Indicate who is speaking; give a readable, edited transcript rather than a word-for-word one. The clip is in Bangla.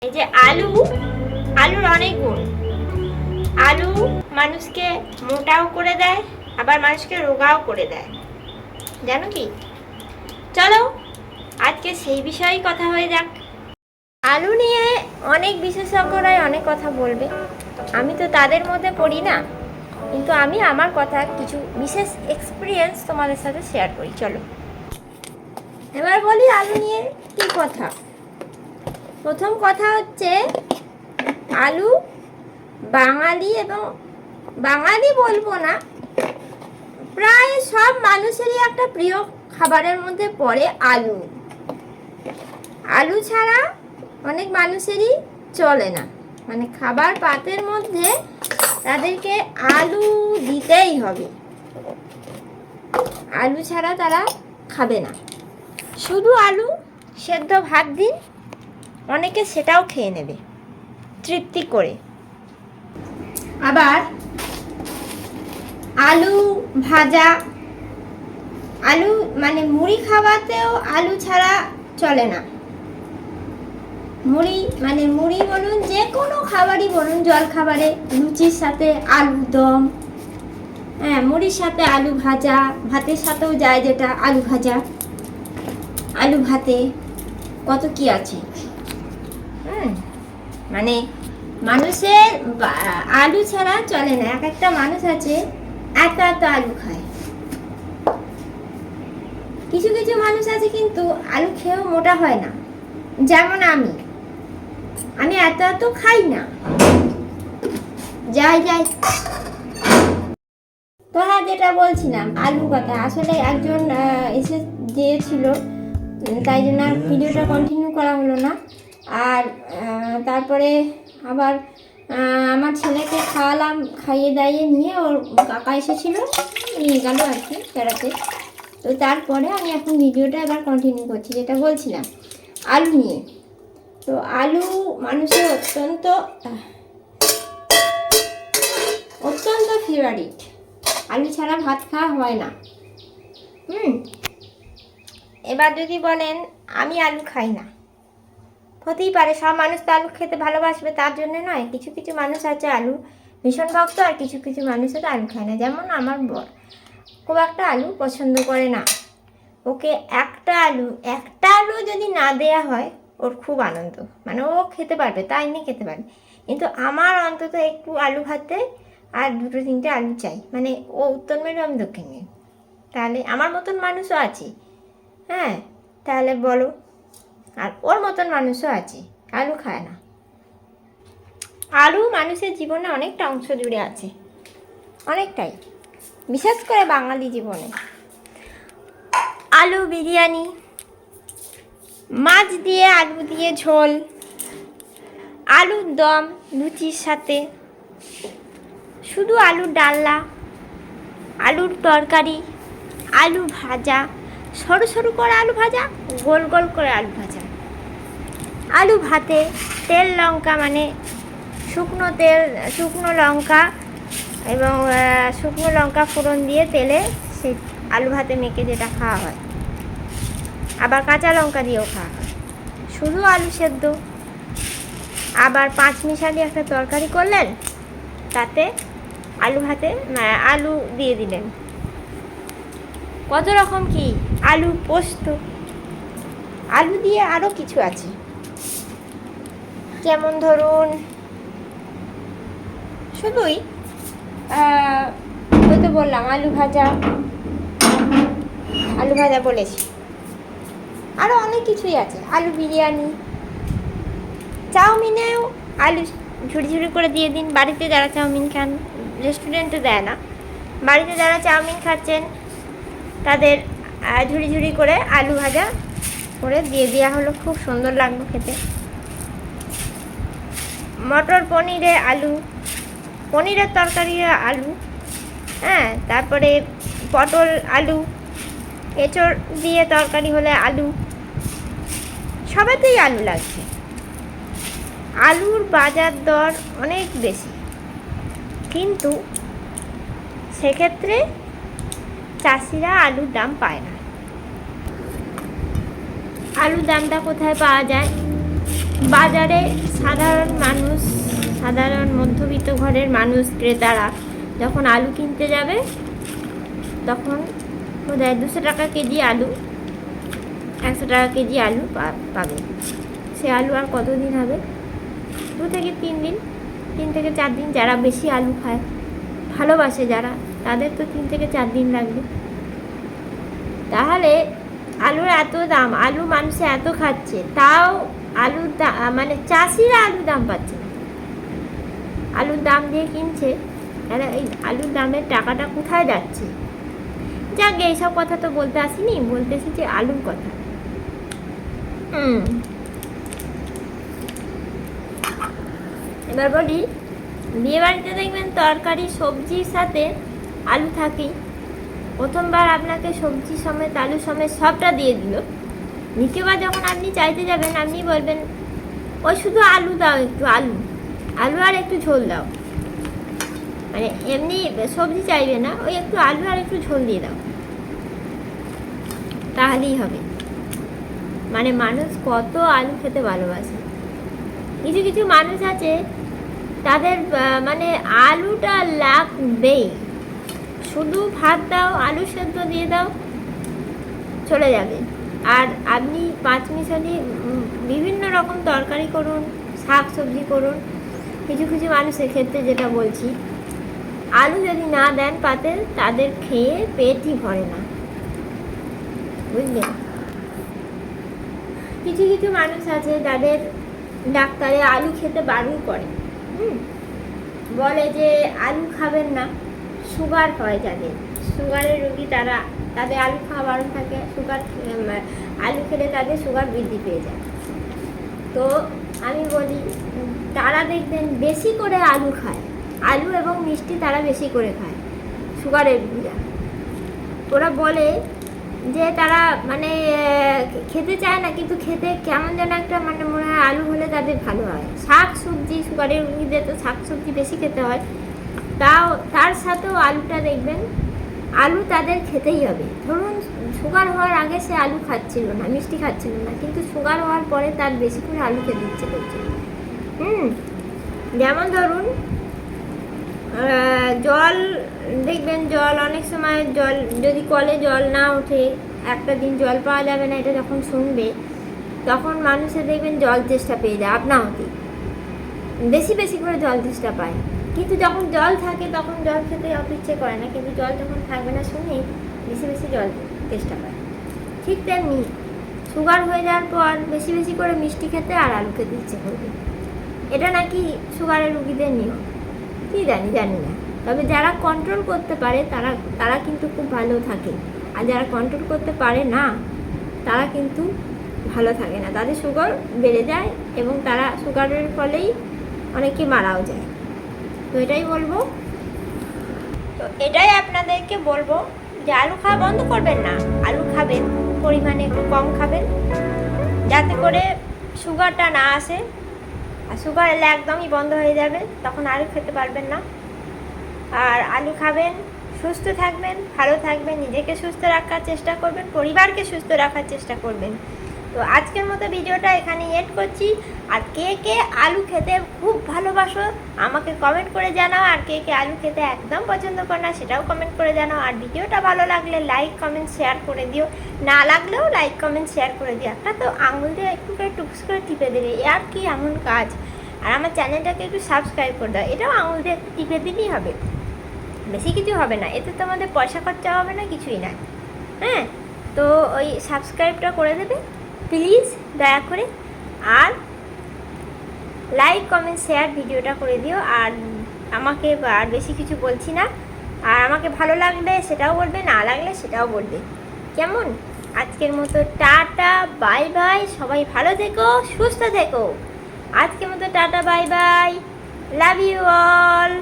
Speaker 1: এই যে আলুর অনেক গুণ। আলু মানুষকে মোটাও করে দেয়, আবার মানুষকে রোগাও করে দেয়, জানো কি? চলো আজকে সেই বিষয়েই কথা হয়ে যাক। আলু নিয়ে অনেক বিশেষজ্ঞরাই অনেক কথা বলবে, আমি তো তাদের মধ্যে পড়ি না, কিন্তু আমি আমার কথা কিছু বিশেষ এক্সপিরিয়েন্স তোমাদের সাথে শেয়ার করি। চলো এবার বলি আলু নিয়ে কি কথা। প্রথম কথা হচ্ছে, আলু বাঙালি, এবং বাঙালি বলবো না, প্রায় সব মানুষেরই একটা প্রিয় খাবারের মধ্যে পড়ে আলু। আলু ছাড়া অনেক মানুষেরই চলে না, মানে খাবার পাতের মধ্যে তাদেরকে আলু দিতেই হবে, আলু ছাড়া তারা খাবে না। শুধু আলু সেদ্ধ ভাত দিন, অনেকে সেটাও খেয়ে নেবে তৃপ্তি করে। আবার আলু ভাজা, আলু মানে মুড়ি খাওয়াতেও আলু ছাড়া চলে না। মুড়ি মানে মুড়ি বলুন, যে কোনো খাবারই বলুন, জল খাবারে লুচির সাথে আলু দম, হ্যাঁ মুড়ির সাথে আলু ভাজা, ভাতের সাথেও যায় যেটা আলু ভাজা, আলু ভাতে কত কি আছে। মানে মানুষের আলু ছাড়া চলে না। এক একটা মানুষ আছে এত এত আলু খায়, কিছু কিছু মানুষ আছে কিন্তু আলু খেয়েও মোটা হয় না, যেমন আমি এত এত খাই না, যাই যাই। তো হ্যাঁ, যেটা বলছিলাম আলুর কথা, আসলে একজন এসে দিয়েছিল, তাই জন্য ভিডিওটা কন্টিনিউ করা হলো না। আর তারপরে আবার আমার ছেলেকে খাওয়ালাম, খাইয়ে দাইয়ে নিয়ে ওর কাকা এসেছিল, নিয়ে গেল আর কি বেড়াতে। তো তারপরে আমি এখন ভিডিওটা এবার কন্টিনিউ করছি, যেটা বলছিলাম আলু নিয়ে। তো আলু মানুষের অত্যন্ত অত্যন্ত ফেভারিট, আলু ছাড়া ভাত খাওয়া হয় না। এবার যদি বলেন আমি আলু খাই না, হতেই পারে, সব মানুষ তো আলু খেতে ভালোবাসবে তার জন্য নয়। কিছু কিছু মানুষ আছে আলু ভীষণ ভক্ত, আর কিছু কিছু মানুষ তো আলু খায় না। যেমন আমার বর খুব একটা আলু পছন্দ করে না, ওকে একটা আলু যদি না দেয়া হয় ওর খুব আনন্দ, মানে ও খেতে পারবে, তাই নিয়ে খেতে পারবে। কিন্তু আমার অন্তত একটু আলু ভাতে আর দুটো তিনটে আলু চাই, মানে ও উত্তর মেরু, আমি দক্ষিণ মেরু, তাহলে আমার মতন মানুষও আছে, হ্যাঁ তাহলে বলো। আর ওর মতন মানুষও আছে আলু খায় না। আলু মানুষের জীবনে অনেকটা অংশ জুড়ে আছে, অনেকটাই, বিশেষ করে বাঙালি জীবনে। আলু বিরিয়ানি, মাছ দিয়ে আলু দিয়ে ঝোল, আলুর দম লুচির সাথে, শুধু আলুর ডালনা, আলুর তরকারি, আলু ভাজা, সরু সরু করে আলু ভাজা, গোল গোল করে আলু ভাজা, আলু ভাতে তেল লঙ্কা, মানে শুকনো তেল, শুকনো লঙ্কা এবং শুকনো লঙ্কা ফোড়ন দিয়ে তেলে সেই আলু ভাতে মেখে যেটা খাওয়া হয়, আবার কাঁচা লঙ্কা দিয়েও খাওয়া হয়। শুধু আলু সেদ্ধ, আবার পাঁচমিশালি একটা তরকারি করলেন, তাতে আলু ভাতে আলু দিয়ে দিলেন, কত রকম কি, আলু পোস্ত, আলু দিয়ে আরও কিছু আছে, যেমন ধরুন শুধুই ওই তো বললাম আলু ভাজা বলেছি, আরও অনেক কিছুই আছে, আলু বিরিয়ানি, চাউমিনেও আলু ঝুড়ি ঝুড়ি করে দিয়ে দিন। বাড়িতে যারা চাউমিন খান, রেস্টুরেন্টে দেয় না, বাড়িতে যারা চাউমিন খাচ্ছেন তাদের ঝুড়ি ঝুড়ি করে আলু ভাজা করে দিয়ে দেওয়া হলো, খুব সুন্দর লাগবে খেতে। মটর পনিরে আলু, পনিরের তরকারি আলু, হ্যাঁ তারপরে পটল আলু, এঁচড় দিয়ে তরকারি হলে আলু, সবেতেই আলু লাগছে। আলুর বাজার দর অনেক বেশি, কিন্তু সেক্ষেত্রে চাষিরা আলুর দাম পায় না। আলুর দামটা কোথায় পাওয়া যায়? বাজারে সাধারণ মানুষ, সাধারণ মধ্যবিত্ত ঘরের মানুষ, ক্রেতারা যখন আলু কিনতে যাবে তখন বোধহয় 200 টাকা কেজি আলু, 100 টাকা কেজি আলু পাবে। সে আলু আর কতদিন হবে? 2 থেকে 3 দিন, 3 থেকে 4 দিন। যারা বেশি আলু খায়, ভালোবাসে যারা, তাদের তো 3 থেকে 4 দিন লাগবে। তাহলে আলুর এত দাম, আলু মানুষে এত খাচ্ছে, তাও আলুর দাম মানে চাষিরা আলুর দাম পাচ্ছে না। আলুর দাম দিয়ে কিনছে, তাহলে এই আলুর দামের টাকাটা কোথায় যাচ্ছে? যাক, এইসব কথা তো বলতে আসিনি, বলতে এসেছি আলুর কথা। এবার বলি, বিয়েবাড়িতে দেখবেন তরকারি সবজির সাথে আলু থাকেই। প্রথমবার আপনাকে সবজি সমেত আলু সমেত সবটা দিয়ে দিল, দ্বিতীয়বার যখন আপনি চাইতে যাবেন আপনি বলবেন ওই শুধু আলু দাও, একটু আলু আলু আর একটু ঝোল দাও। মানে এমনি সবজি চাইবে না, ওই একটু আলু আর একটু ঝোল দিয়ে দাও, তাহলেই হবে। মানে মানুষ কত আলু খেতে ভালোবাসে। কিছু কিছু মানুষ আছে তাদের মানে আলুটা লাগবেই, শুধু ভাত দাও, আলু সেদ্ধ দিয়ে দাও, চলে যাবে। আর আপনি 5 মিশালি বিভিন্ন রকম তরকারি করুন, শাক সবজি করুন, কিছু কিছু মানুষের ক্ষেত্রে যেটা বলছি, আলু যদি না দেন পাতে, তাদের খেয়ে পেটই ভরে না, বুঝলেন? কিছু কিছু মানুষ আছে তাদের ডাক্তারে আলু খেতে বারণ করে, বলে যে আলু খাবেন না, সুগার হয় যাদের, সুগারের রোগী তারা, তাদের আলু খাওয়া বারণ থাকে। আলু খেলে তাদের সুগার বৃদ্ধি পেয়ে যায়। তো আমি বলি, তারা দেখবেন বেশি করে আলু খায়, আলু এবং মিষ্টি তারা বেশি করে খায়, সুগারের রোগীরা। ওরা বলে যে তারা মানে খেতে চায় না, কিন্তু খেতে কেমন যেন একটা মানে মনে হয় আলু হলে তাদের ভালো হয়। শাক সবজি, সুগারের রোগীদের তো শাক সবজি বেশি খেতে হয়, তাও তার সাথেও আলুটা দেখবেন, আলু তাদের খেতেই হবে। ধরুন সুগার হওয়ার আগে সে আলু খাচ্ছিল না, মিষ্টি খাচ্ছিল না, কিন্তু সুগার হওয়ার পরে তার বেশি করে আলু খেতে ইচ্ছে করছে। যেমন ধরুন জল, দেখবেন জল অনেক সময়, জল যদি কলে জল না ওঠে, একটা দিন জল পাওয়া যাবে না, এটা যখন শুনবে তখন মানুষের দেখবেন জল তেষ্টা পেয়ে যায়, আপনা হতেই বেশি বেশি করে জল তেষ্টা পায়। কিন্তু যখন জল থাকে তখন জল খেতে অত ইচ্ছে করে না, কিন্তু জল যখন থাকবে না শুনে বেশি বেশি জল তেষ্টা পায়। ঠিক তেমনি সুগার হয়ে যাওয়ার পর বেশি বেশি করে মিষ্টি খেতে আর আলু খেতে ইচ্ছে করবে। এটা নাকি সুগারের রুগীদের নিয়ম, কি জানি না। তবে যারা কন্ট্রোল করতে পারে তারা কিন্তু খুব ভালো থাকে, আর যারা কন্ট্রোল করতে পারে না তারা কিন্তু ভালো থাকে না, তাদের সুগার বেড়ে যায় এবং তারা সুগারের ফলেই অনেকে মারাও যায়। তো এটাই বলবো, তো এটাই আপনাদেরকে বলবো যে আলু খাওয়া বন্ধ করবেন না, আলু খাবেন, পরিমাণে একটু কম খাবেন, যাতে করে সুগারটা না আসে। আর সুগার এলে একদমই বন্ধ হয়ে যাবে, তখন আলু খেতে পারবেন না। আর আলু খাবেন, সুস্থ থাকবেন, ভালো থাকবেন, নিজেকে সুস্থ রাখার চেষ্টা করবেন, পরিবারকে সুস্থ রাখার চেষ্টা করবেন। তো আজকের মতো ভিডিওটা এখানে এড করছি। আর কে কে আলু খেতে খুব ভালোবাসো আমাকে কমেন্ট করে জানাও, আর কে কে আলু খেতে একদম পছন্দ করে না সেটাও কমেন্ট করে জানাও। আর ভিডিওটা ভালো লাগলে লাইক কমেন্ট শেয়ার করে দিও, না লাগলেও লাইক কমেন্ট শেয়ার করে দিও। একটা তো আঙুল দিয়ে একটু করে টুকস করে টিপে দেবে, আর কি এমন কাজ। আর আমার চ্যানেলটাকে একটু সাবস্ক্রাইব করে দাও, এটাও আঙুল দিয়ে টিপে দিলেই হবে, বেশি কিছু হবে না, এতে তো আমাদের পয়সা খরচা হবে না, কিছুই না। হ্যাঁ, তো ওই সাবস্ক্রাইবটা করে দেবে প্লিজ দয়া করে, আর লাইক কমেন্ট শেয়ার ভিডিওটা করে দিও। আর আমাকে আর বেশি কিছু বলছি না, আর আমাকে ভালো লাগলে সেটাও বলবে, না লাগলে সেটাও বলবে, কেমন? আজকের মতো টাটা বাই বাই, সবাই ভালো থেকো, সুস্থ থেকো। আজকের মতো tata bye bye, love you all.